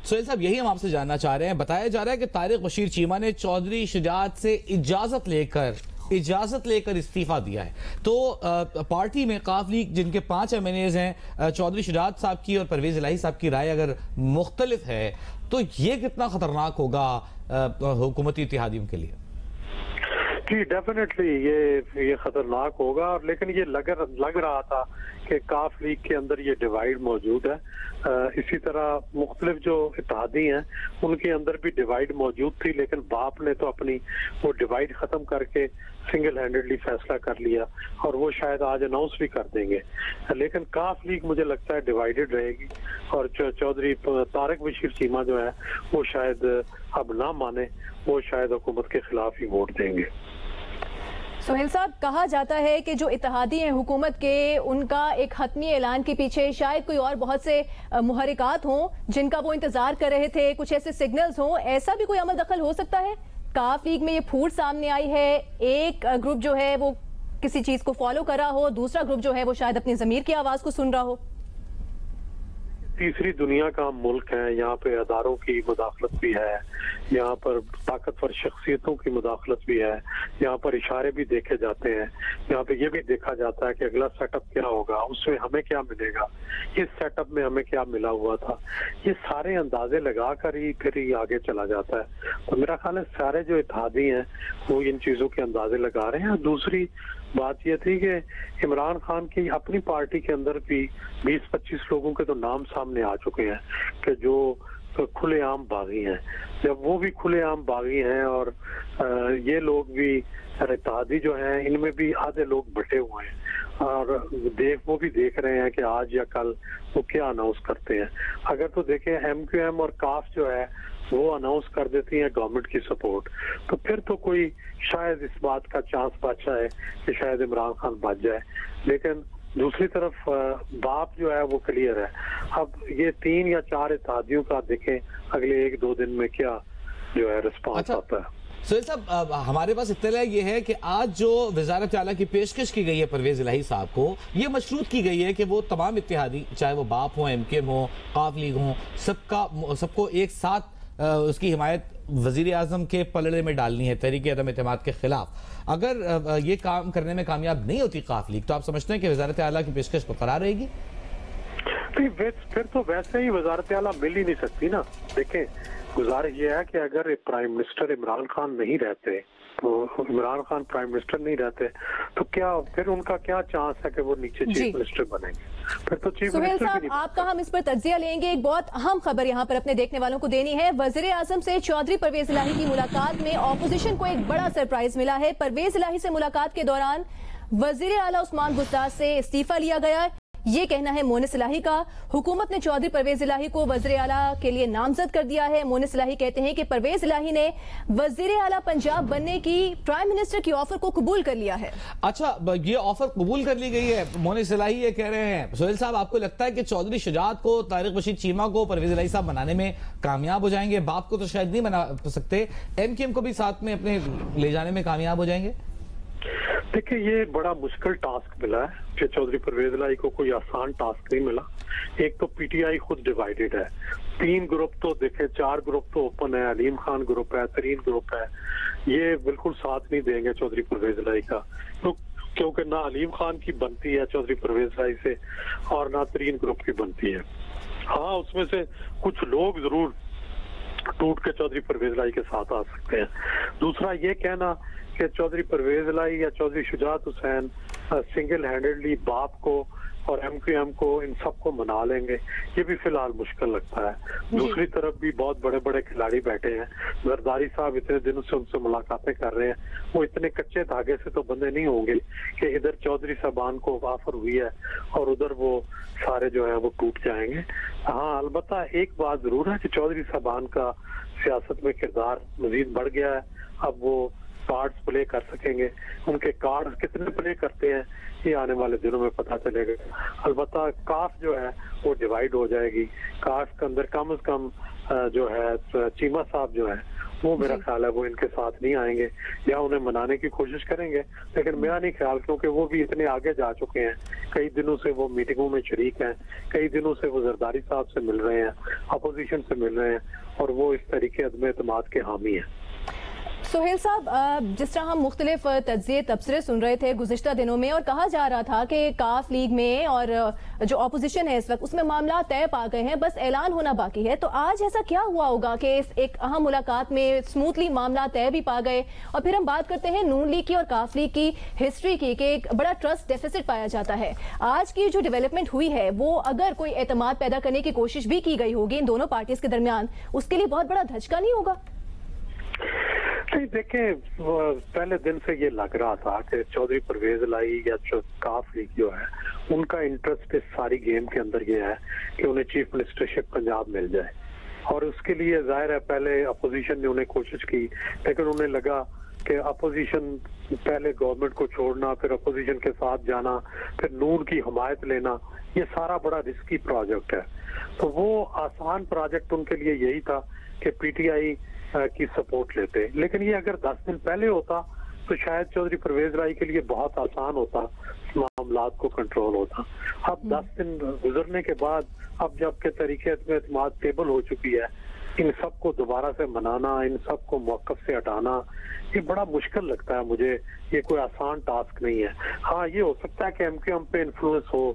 सोहेल साहब, यही हम आपसे जानना चाह रहे हैं। बताया जा रहा है कि तारिक बशीर चीमा ने चौधरी शुजात से इजाजत लेकर इस्तीफा दिया है। तो पार्टी में काफ लीग जिनके 5 MNAs हैं, चौधरी शुजात साहब की और परवेज इलाही साहब की राय अगर मुख्तलिफ है तो ये कितना खतरनाक होगा हुकूमती इत्तेहादियों के लिए? जी डेफिनेटली ये खतरनाक होगा। और लेकिन ये लग रहा था कि काफ लीग के अंदर ये डिवाइड मौजूद है। इसी तरह मुख्तलिफ जो इत्तेहादी हैं उनके अंदर भी डिवाइड मौजूद थी, लेकिन बाप ने तो अपनी वो डिवाइड खत्म करके सिंगल हैंडेडली फैसला कर लिया और वो शायद आज अनाउंस भी कर देंगे। लेकिन काफ लीग मुझे लगता है डिवाइडेड रहेगी और चौधरी तारिक बशीर चीमा जो है वो शायद अब ना माने, वो शायद हुकूमत के खिलाफ ही वोट देंगे। सोहेल साहब, कहा जाता है कि जो इत्तेहादी हैं हुकूमत के, उनका एक हतमी ऐलान के पीछे शायद कोई और बहुत से मुहर्रिकात हों जिनका वो इंतजार कर रहे थे, कुछ ऐसे सिग्नल्स हों। ऐसा भी कोई अमल दखल हो सकता है? काफ लीग में ये फूट सामने आई है, एक ग्रुप जो है वो किसी चीज को फॉलो कर रहा हो, दूसरा ग्रुप जो है वो शायद अपनी जमीर की आवाज को सुन रहा हो। तीसरी दुनिया का मुल्क है, यहाँ पे अदारों की मुदाखलत भी है, यहाँ पर ताकतवर शख्सियतों की मुदाखलत भी है, यहाँ पर इशारे भी देखे जाते हैं, यहाँ पे ये भी देखा जाता है कि अगला सेटअप क्या होगा, उसमें हमें क्या मिलेगा, इस सेटअप में हमें क्या मिला हुआ था। ये सारे अंदाजे लगा कर ही फिर ही आगे चला जाता है। तो मेरा ख्याल है सारे जो इत्तेहादी हैं वो इन चीजों के अंदाजे लगा रहे हैं। दूसरी बात यह थी कि इमरान खान की अपनी पार्टी के अंदर भी 20-25 लोगों के तो नाम सामने आ चुके हैं कि जो खुलेआम बागी हैं। जब वो भी खुलेआम बागी हैं और ये लोग भी इत्तेहादी जो हैं इनमें भी आधे लोग बटे हुए हैं और वो भी देख रहे हैं कि आज या कल वो क्या अनाउंस करते हैं। अगर तो देखें MQM और काफ जो है वो अनाउंस कर देती हैं गवर्नमेंट की सपोर्ट, तो फिर तो कोई शायद इस बात का चांस बचा है कि शायद इमरान खान बच जाए। लेकिन दूसरी तरफ बाप जो है वो क्लियर है। अब ये 3 या 4 इत्तेहादियों का देखें अगले 1-2 दिन में क्या जो है रिस्पॉन्स आता है। सोहेल साहब, हमारे पास इत्तला ये है कि आज जो वजारत आला की पेशकश की गई है परवेज इलाही साहब को, ये मशरूत की गई है कि वो तमाम इत्तेहादी, चाहे वो बाप हो, MKM हो, काफ लीग हो, सबको एक साथ उसकी हिमायत वजीर आजम के पलड़े में डालनी है तहरीक अदम एतमाद के खिलाफ। अगर ये काम करने में कामयाब नहीं होती काफ लीग, तो आप समझते हैं कि वजारत आला की पेशकश बरकरार रहेगी? फिर तो वैसे ही वजारत आला मिल ही नहीं सकती ना। देखें, गुजारिश ये है कि अगर प्राइम मिनिस्टर इमरान खान नहीं रहते, तो इमरान खान प्राइम मिनिस्टर नहीं रहते, तो क्या फिर उनका क्या चांस है कि वो नीचे चीफ मिनिस्टर बनेंगे? फिर तो चीफ मिनिस्टर भी नहीं। आपका हम इस पर तज्जिया लेंगे। एक बहुत अहम खबर यहाँ पर अपने देखने वालों को देनी है। वजीर आजम से चौधरी परवेज इलाही की मुलाकात में ऑपोजिशन को एक बड़ा सरप्राइज मिला है। परवेज इलाही से मुलाकात के दौरान वजीर आला उस्मान बुज़दार से इस्तीफा लिया गया, ये कहना है मोनिस इलाही का। हुकूमत ने चौधरी परवेज इलाही को वज़ीर आला के लिए नामजद कर दिया है। मोनिस इलाही कहते हैं कि परवेज इलाही ने वज़ीर आला पंजाब बनने की प्राइम मिनिस्टर की ऑफर को कबूल कर लिया है। अच्छा, ये ऑफर कबूल कर ली गई है, मोनिस इलाही ये कह रहे हैं। सोहेल साहब, आपको लगता है कि चौधरी शुजात को, तारिक बशीर चीमा को परवेज इलाही साहब बनाने में कामयाब हो जाएंगे? बाप को तो शायद नहीं बना सकते, MKM को भी साथ में अपने ले जाने में कामयाब हो जाएंगे? देखिए, ये बड़ा मुश्किल टास्क मिला है कि चौधरी परवेज इलाही को कोई आसान टास्क नहीं मिला। एक तो PTI खुद डिवाइडेड है, 3 ग्रुप तो देखें, 4 ग्रुप तो ओपन है, अलीम खान ग्रुप है, तरीन ग्रुप है, ये बिल्कुल साथ नहीं देंगे चौधरी परवेज इलाही का। तो क्योंकि ना अलीम खान की बनती है चौधरी परवेज इलाही से और ना तरीन ग्रुप की बनती है। हाँ, उसमें से कुछ लोग जरूर टूट के चौधरी परवेज इलाही के साथ आ सकते हैं। दूसरा ये कहना कि चौधरी परवेज इलाही या चौधरी शुजात हुसैन सिंगल हैंडेडली बाप को और MQM को इन सबको मना लेंगे, ये भी फिलहाल मुश्किल लगता है। दूसरी तरफ भी बहुत बड़े बड़े खिलाड़ी बैठे हैं। जरदारी साहब इतने दिनों से उनसे मुलाकातें कर रहे हैं, वो इतने कच्चे धागे से तो बंधे नहीं होंगे कि इधर चौधरी साहबान को ऑफर हुई है और उधर वो सारे जो है वो टूट जाएंगे। हाँ, अलबत्ता एक बात जरूर है कि चौधरी साहबान का सियासत में किरदार मजीद बढ़ गया है। अब वो कार्ड्स प्ले कर सकेंगे, उनके कार्ड्स कितने प्ले करते हैं ये आने वाले दिनों में पता चलेगा। अलबत्ता काफ जो है वो डिवाइड हो जाएगी। काफ के अंदर कम से कम जो है चीमा साहब जो है वो मेरा ख्याल है वो इनके साथ नहीं आएंगे या उन्हें मनाने की कोशिश करेंगे। लेकिन मेरा नहीं ख्याल, क्योंकि वो भी इतने आगे जा चुके हैं, कई दिनों से वो मीटिंगों में शरीक हैं, कई दिनों से वो जरदारी साहब से मिल रहे हैं, अपोजिशन से मिल रहे हैं, और वो इस तरीके अदम एतमाद के हामी हैं। सोहेल साहब, जिस तरह हम मुख्तलिफ तज्ज़िये तबसरे सुन रहे थे गुज़िश्ता दिनों में, और कहा जा रहा था कि काफ लीग में और जो अपोजिशन है इस वक्त उसमें मामला तय पा गए हैं, बस ऐलान होना बाकी है, तो आज ऐसा क्या हुआ होगा कि इस एक अहम मुलाकात में स्मूथली मामला तय भी पा गए? और फिर हम बात करते हैं नून लीग की और काफ लीग की हिस्ट्री की, कि एक बड़ा ट्रस्ट डेफिसिट पाया जाता है। आज की जो डेवलपमेंट हुई है वो अगर कोई एतमाद पैदा करने की कोशिश भी की गई होगी इन दोनों पार्टीज के दरमियान, उसके लिए बहुत बड़ा धचका नहीं होगा? नहीं, देखें, पहले दिन से ये लग रहा था कि चौधरी परवेज इलाही या काफ लीग जो है उनका इंटरेस्ट इस सारी गेम के अंदर ये है कि उन्हें चीफ मिनिस्टरशिप पंजाब मिल जाए, और उसके लिए जाहिर है पहले अपोजिशन ने उन्हें कोशिश की, लेकिन उन्हें लगा कि अपोजिशन पहले गवर्नमेंट को छोड़ना, फिर अपोजिशन के साथ जाना, फिर नून की हमायत लेना, ये सारा बड़ा रिस्की प्रोजेक्ट है। तो वो आसान प्रोजेक्ट उनके लिए यही था कि पीटीआई की सपोर्ट लेते। लेकिन ये अगर 10 दिन पहले होता तो शायद चौधरी परवेज इलाही के लिए बहुत आसान होता, मामलात को कंट्रोल होता। अब 10 दिन गुजरने के बाद, अब जबकि तरीके एतमाद टेबल हो चुकी है, इन सबको दोबारा से मनाना, इन सबको मौकफ से हटाना, ये बड़ा मुश्किल लगता है मुझे। ये कोई आसान टास्क नहीं है। हाँ, ये हो सकता है कि एमक्यूएम पे इन्फ्लुएंस हो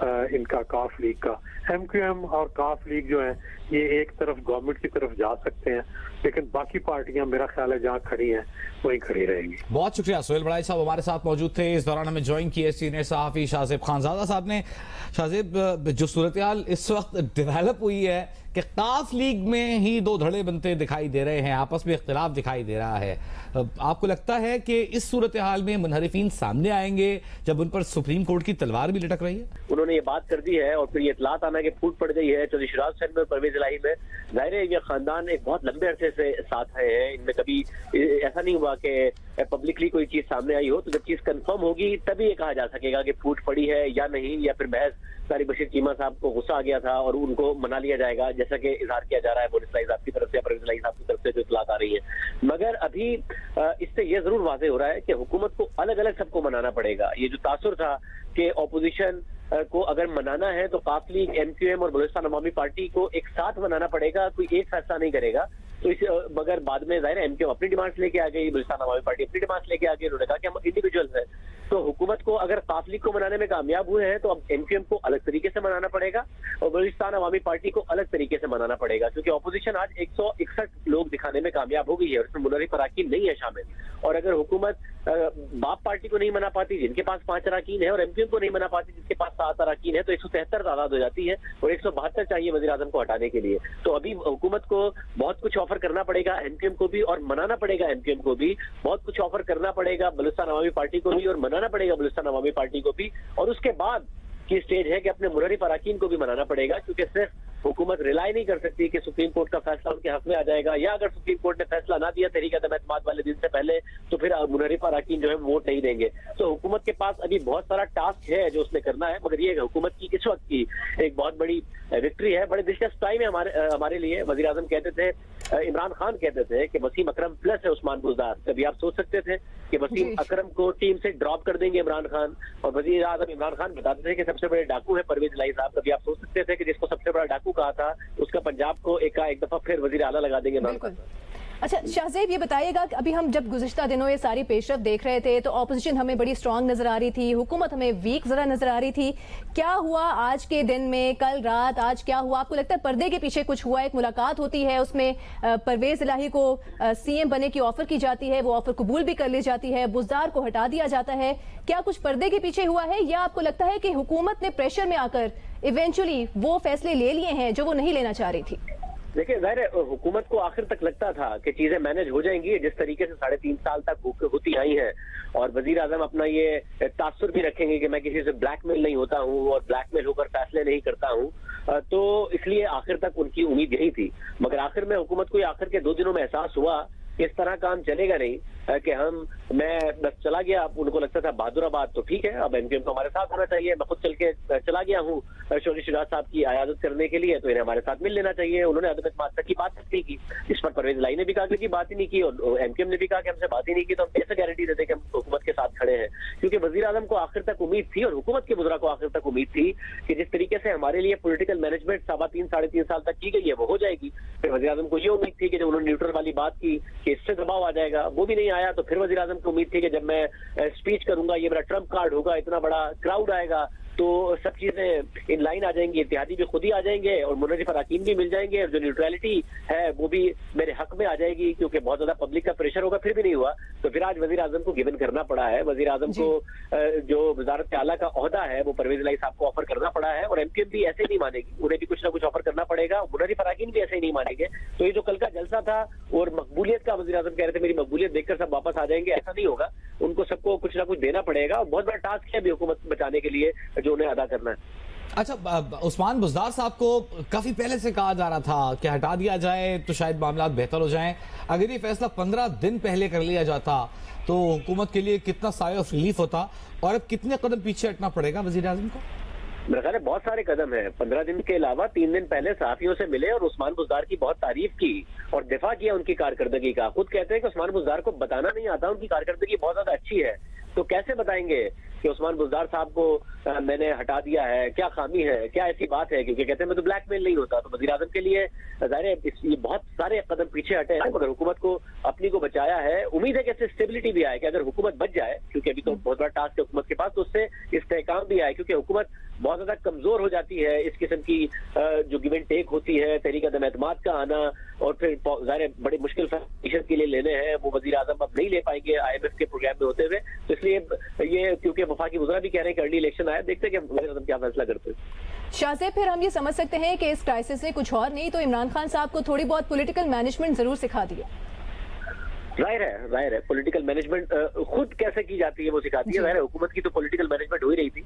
इनका, काफ लीग का। एमक्यूएम और काफ लीग जो है ये एक तरफ गवर्नमेंट की तरफ जा सकते हैं, लेकिन बाकी पार्टियां मेरा ख्याल है जहां खड़ी हैं वहीं खड़ी रहेंगी। बहुत शुक्रिया सोहेल बड़ाई साहब हमारे साथ मौजूद थे। इस दौरान हमें ज्वाइन किए सीनियर सहाफी शाहजेब खानजादा साहब ने। शाहजेब, जो सूरत हाल इस वक्त डेवलप हुई है कि काफ लीग में ही दो धड़े बनते दिखाई दे रहे हैं, आपस में इख्तिलाफ दिखाई दे रहा है, आपको लगता है कि इस सूरत हाल में मुनहरिफीन सामने आएंगे जब उन पर सुप्रीम कोर्ट की तलवार भी लटक रही है? उन्होंने ये बात कर दी है और फिर ये इतलात आना कि फूट पड़ गई है चौधरी शिराज हुसैन में, परवेज इलाही में। जाहिर है ये खानदान एक बहुत लंबे अरसे से साथ है, इनमें कभी ऐसा नहीं हुआ कि पब्लिकली कोई चीज सामने आई हो। तो जब चीज कंफर्म होगी तभी ये कहा जा सकेगा कि फूट पड़ी है या नहीं, या फिर महज सारी बशीर चीमा साहब को गुस्सा आ गया था और उनको मना लिया जाएगा, जैसा कि इजहार किया जा रहा है मोनिस इलाही साहब की तरफ से या परवेज इलाही साहब की तरफ से जो इतलात आ रही है। मगर अभी इससे यह जरूर वाज़ेह हो रहा है कि हुकूमत को अलग अलग सबको मनाना पड़ेगा। ये जो तासुर था कि ऑपोजिशन को अगर मनाना है तो काफ लीग, एमक्यूएम और बलूचिस्तान अवामी पार्टी को एक साथ मनाना पड़ेगा, कोई एक फैसला नहीं करेगा। तो इस मगर बाद में जाहिर है एमक्यूएम अपनी डिमांड्स लेके आ गई, बलूचिस्तान अवामी पार्टी अपनी डिमांड्स लेके आ गई। उन्होंने कहा कि हम इंडिविजुअल्स हैं। तो हुकूमत को अगर काफ लीग को मनाने में कामयाब हुए हैं तो अब एमक्यूएम को अलग तरीके से मनाना पड़ेगा और बलूचिस्तान अवामी पार्टी को अलग तरीके से मनाना पड़ेगा, क्योंकि ऑपोजिशन आज 161 लोग दिखाने में कामयाब हो गई है और इसमें मुनहरिफ अराकीन नहीं है शामिल। और अगर हुकूमत बाप पार्टी को नहीं मना पाती जिनके पास 5 अराकीन है और एमक्यूएम को नहीं मना पाती जिसके पास 7 अराकीन है, तो 173 तादाद हो जाती है और 172 चाहिए वजीर आजम को हटाने के लिए। तो अभी हुकूमत को बहुत कुछ ऑफर करना पड़ेगा एमक्यूएम को भी और मनाना पड़ेगा एमक्यूएम को भी, बहुत कुछ ऑफर करना पड़ेगा बलूचिस्तान अवामी पार्टी को भी और मनाना पड़ेगा बलूचिस्तान अवामी पार्टी को भी। और उसके बाद की स्टेज है कि अपने मुनहरिफ अराकीन को भी मनाना पड़ेगा, क्योंकि सिर्फ हुकूमत रिलाई नहीं कर सकती कि सुप्रीम कोर्ट का फैसला उनके हक में आ जाएगा, या अगर सुप्रीम कोर्ट ने फैसला ना दिया तहरीक अदम एतमाद वाले दिन से पहले तो फिर मुनहरिफ अराकीन जो है वोट नहीं देंगे। तो हुकूमत के पास अभी बहुत सारा टास्क है जो उसने करना है, मगर ये हुकूमत की इस वक्त की एक बहुत बड़ी विक्ट्री है। बड़े दिलचस्प टाइम है हमारे लिए। वजीर आजम कहते थे, इमरान खान कहते थे कि वसीम अकरम प्लस है उस्मान बुज़दार। कभी आप सोच सकते थे कि वसीम अकरम को टीम से ड्रॉप कर देंगे इमरान खान? और वजीर आजम इमरान खान बताते थे कि सबसे बड़े डाकू है परवेज इलाही साहब। कभी आप सोच सकते थे कि जिसको सबसे बड़ा डाकू कहा था उसका पंजाब को एक दफा फिर वजीर आला लगा देंगे इमरान खान? अच्छा शाहजेब, ये बताइएगा कि अभी हम जब गुज़िश्ता दिनों ये सारी पेशरफ देख रहे थे तो ऑपोजिशन हमें बड़ी स्ट्रांग नजर आ रही थी, हुकूमत हमें वीक जरा नजर आ रही थी। क्या हुआ आज के दिन में, कल रात, आज क्या हुआ? आपको लगता है पर्दे के पीछे कुछ हुआ? एक मुलाकात होती है, उसमें परवेज इलाही को सीएम बनने की ऑफर की जाती है, वो ऑफर कबूल भी कर ली जाती है, बुज़दार को हटा दिया जाता है। क्या कुछ पर्दे के पीछे हुआ है, या आपको लगता है कि हुकूमत ने प्रेशर में आकर इवेंचुअली वो फैसले ले लिए हैं जो वो नहीं लेना चाह रही थी? देखिए, जाहिर है हुकूमत को आखिर तक लगता था कि चीजें मैनेज हो जाएंगी जिस तरीके से 3.5 साल तक होती आई हैं, और वजीर आजम अपना ये तासुर भी रखेंगे कि मैं किसी से ब्लैकमेल नहीं होता हूं और ब्लैकमेल होकर फैसले नहीं करता हूं। तो इसलिए आखिर तक उनकी उम्मीद यही थी। मगर आखिर में हुकूमत को आखिर के 2 दिनों में एहसास हुआ इस तरह काम चलेगा नहीं कि मैं बस चला गया, उनको लगता था बहादुराबाद तो ठीक है, अब एमक्यूएम तो हमारे साथ होना चाहिए, मैं खुद चल के चला गया हूँ चौधरी शिवराज साहब की आयादत करने के लिए, तो इन्हें हमारे साथ मिल लेना चाहिए। उन्होंने अदम एतमाद तक की बात नहीं की, इस पर परवेज इलाही ने भी कहा कि बात ही नहीं की, और एमक्यूएम ने भी कहा कि हमसे बात ही नहीं की, तो हम कैसे गारंटी देते कि हम हुकूमत के साथ खड़े हैं? क्योंकि वजीर आजम को आखिर तक उम्मीद थी और हुकूमत के बुजुर्ग को आखिर तक उम्मीद थी कि जिस तरीके से हमारे लिए पॉलिटिकल मैनेजमेंट 3.5 साढ़े 3 साल तक की गई है वो हो जाएगी। फिर वजीर आजम को ये उम्मीद थी कि जब उन्होंने न्यूट्रल वाली बात की कि इससे दबाव आ जाएगा, वो भी नहीं आया। तो फिर वजीर आजम को उम्मीद थी कि जब मैं स्पीच करूंगा ये मेरा ट्रम्प कार्ड होगा, इतना बड़ा क्राउड आएगा तो सब चीजें इन लाइन आ जाएंगी, इत्तेहादी भी खुद ही आ जाएंगे और मुनर्रिफ अरकान भी मिल जाएंगे, और जो न्यूट्रलिटी है वो भी मेरे हक में आ जाएगी, क्योंकि बहुत ज्यादा पब्लिक का प्रेशर होगा। फिर भी नहीं हुआ, तो फिर आज वजीर आजम को गिवन करना पड़ा है। वजीर आजम को जो वजारत आला का ओहदा है वो परवेज इलाही साहब को ऑफर करना पड़ा है, और एमक्यूएम भी ऐसे नहीं मानेगी, उन्हें भी कुछ ना कुछ ऑफर करना पड़ेगा। मुनर्रिफ अरकान भी ऐसे ही नहीं मानेंगे। तो ये जो कल का जलसा था और मकबूलियत का, वजीर आजम कह रहे थे मेरी मकबूलियत देखकर सब वापस आ जाएंगे, ऐसा नहीं होगा। उनको सबको कुछ ना कुछ देना पड़ेगा, और बहुत बड़ा टास्क है अभी हुकूमत बचाने के लिए जो उन्हें अदा करना है। अच्छा, उस्मान बुज़दार साहब को काफी पहले से कहा जा रहा था कि हटा दिया जाए तो शायद मामला बेहतर हो जाएं। अगर ये फैसला 15 दिन पहले कर लिया जाता तो हुकूमत के लिए कितना साय ऑफ रिलीफ होता, और अब कितने कदम पीछे हटना पड़ेगा वजीर आजम को? मेरे ख्याल है बहुत सारे कदम हैं। 15 दिन के अलावा 3 दिन पहले सहाफियों से मिले और उस्मान बुज़दार की बहुत तारीफ की और दिफा किया उनकी कारकर्दगी का। खुद कहते हैं कि उस्मान बुज़दार को बताना नहीं आता, उनकी कारकर्दगी बहुत ज्यादा अच्छी है। तो कैसे बताएंगे कि उस्मान बुज़दार साहब को मैंने हटा दिया है, क्या खामी है, क्या ऐसी बात है? क्योंकि कहते हैं मैं तो ब्लैकमेल नहीं होता। तो वज़ीर आज़म के लिए ज़ाहिर है ये बहुत सारे कदम पीछे हटे हैं, मगर हुकूमत को अपनी को बचाया है। उम्मीद है कि इससे स्टेबिलिटी भी आए कि अगर हुकूमत बच जाए, क्योंकि अभी तो बहुत बड़ा टास्क है हुकूमत के पास, तो उससे इस्तेहकाम भी आए, क्योंकि हुकूमत बहुत ज्यादा कमजोर हो जाती है। इस किस्म की जो गिव एंड टेक होती है, तहरीक अदम एतमाद का आना, और फिर ज़ाहिर बड़े मुश्किल फैसले के लिए लेने हैं, वो वज़ीर आज़म अब नहीं ले पाएंगे IMF के प्रोग्राम में होते हुए। तो इसलिए ये क्योंकि वफाकी वज़रा भी कह रहे हैं कि अर्ली इलेक्शन आया, देखते हैं कि वज़ीर आज़म क्या फैसला करते हैं। शाहज़ेब, फिर हम ये समझ सकते हैं कि इस क्राइसिस ने कुछ और नहीं तो इमरान खान साहब को थोड़ी बहुत पॉलिटिकल मैनेजमेंट जरूर सिखा दिया। जाहिर है पॉलिटिकल मैनेजमेंट खुद कैसे की जाती है वो सिखाती है। जाहिर है हुकूमत की तो पॉलिटिकल मैनेजमेंट हो ही रही थी,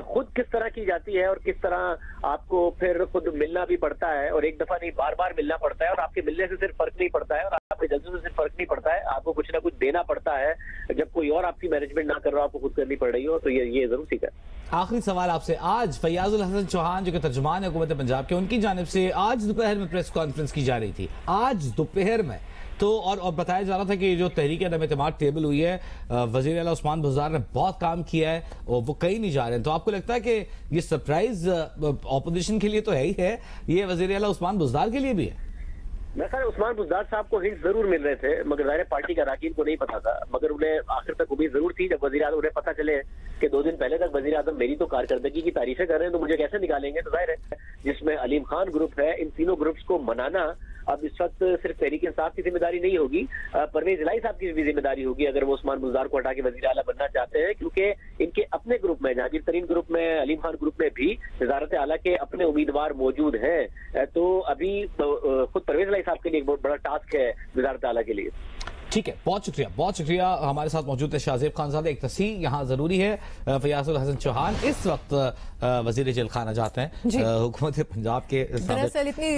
खुद किस तरह की जाती है और किस तरह आपको फिर खुद मिलना भी पड़ता है, और एक दफा नहीं बार बार मिलना पड़ता है, और आपके मिलने से सिर्फ फर्क नहीं पड़ता है और आपके जल्सों से सिर्फ फर्क नहीं पड़ता है, आपको कुछ ना कुछ देना पड़ता है। जब कोई और आपकी मैनेजमेंट ना कर रहा हो, आपको खुद करनी पड़ रही हो, तो ये जरूर सीखा है। आखिरी सवाल आपसे, आज फैयाजुल हसन चौहान जो कि तर्जुमान है हुकूमत पंजाब के, उनकी जानिब से आज दोपहर में प्रेस कॉन्फ्रेंस की जा रही थी, आज दोपहर में, तो और बताया जा रहा था कि जो तहरीक अदम एतमाद टेबल हुई है, वज़ीर आला उस्मान बुज़दार ने बहुत काम किया है और वो कहीं नहीं जा रहे हैं। तो आपको लगता है कि ये सरप्राइज ऑपोजिशन के लिए तो है ही है, ये वज़ीर आला उस्मान बुज़दार के लिए भी है? मैं ख्याल उस्मान बुज़दार साहब को हिंट जरूर मिल रहे थे, मगर ज़ाहिर पार्टी का अरकान को नहीं पता था, मगर उन्हें आखिर तक उम्मीद जरूर थी। जब वज़ीर आज़म उन्हें पता चले कि 2 दिन पहले तक वज़ीर आज़म मेरी तो कारकर्दगी की तारीफें कर रहे हैं, तो मुझे कैसे निकालेंगे? तो जाहिर है जिसमें अलीम खान ग्रुप है, इन तीनों ग्रुप्स को मनाना अब इस वक्त सिर्फ तहरीक इंसाफ की जिम्मेदारी नहीं होगी, परवेज इलाही साहब की भी जिम्मेदारी होगी अगर वो उस्मान बुज़दार को हटा के वज़ीर आला बनना चाहते हैं, क्योंकि इनके अपने ग्रुप में, जहांगीर तरीन ग्रुप में, अलीम खान ग्रुप में भी वज़ारत आला के अपने उम्मीदवार मौजूद हैं। तो अभी खुद परवेज इलाही साहब के लिए एक बहुत बड़ा टास्क है वज़ारत आला के लिए। ठीक है, बहुत शुक्रिया। हमारे साथ मौजूद है शाहज़ेब खानज़ादे। एक तस्हीह यहाँ जरूरी है, फैयाजुल हसन चौहान इस वक्त वजीर जेल खाना जाते हैं हुकूमत पंजाब के। दरअसल इतनी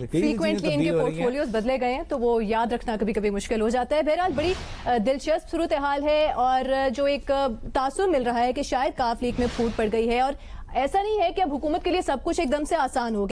फ्रीक्वेंटली इनके पोर्टफोलियोज बदले गए हैं तो वो याद रखना कभी कभी मुश्किल हो जाता है। बहरहाल बड़ी दिलचस्प सूरत हाल है, और जो एक तासुर मिल रहा है कि शायद काफ लीग में फूट पड़ गई है, और ऐसा नहीं है कि अब हुकूमत के लिए सब कुछ एकदम से आसान हो गया।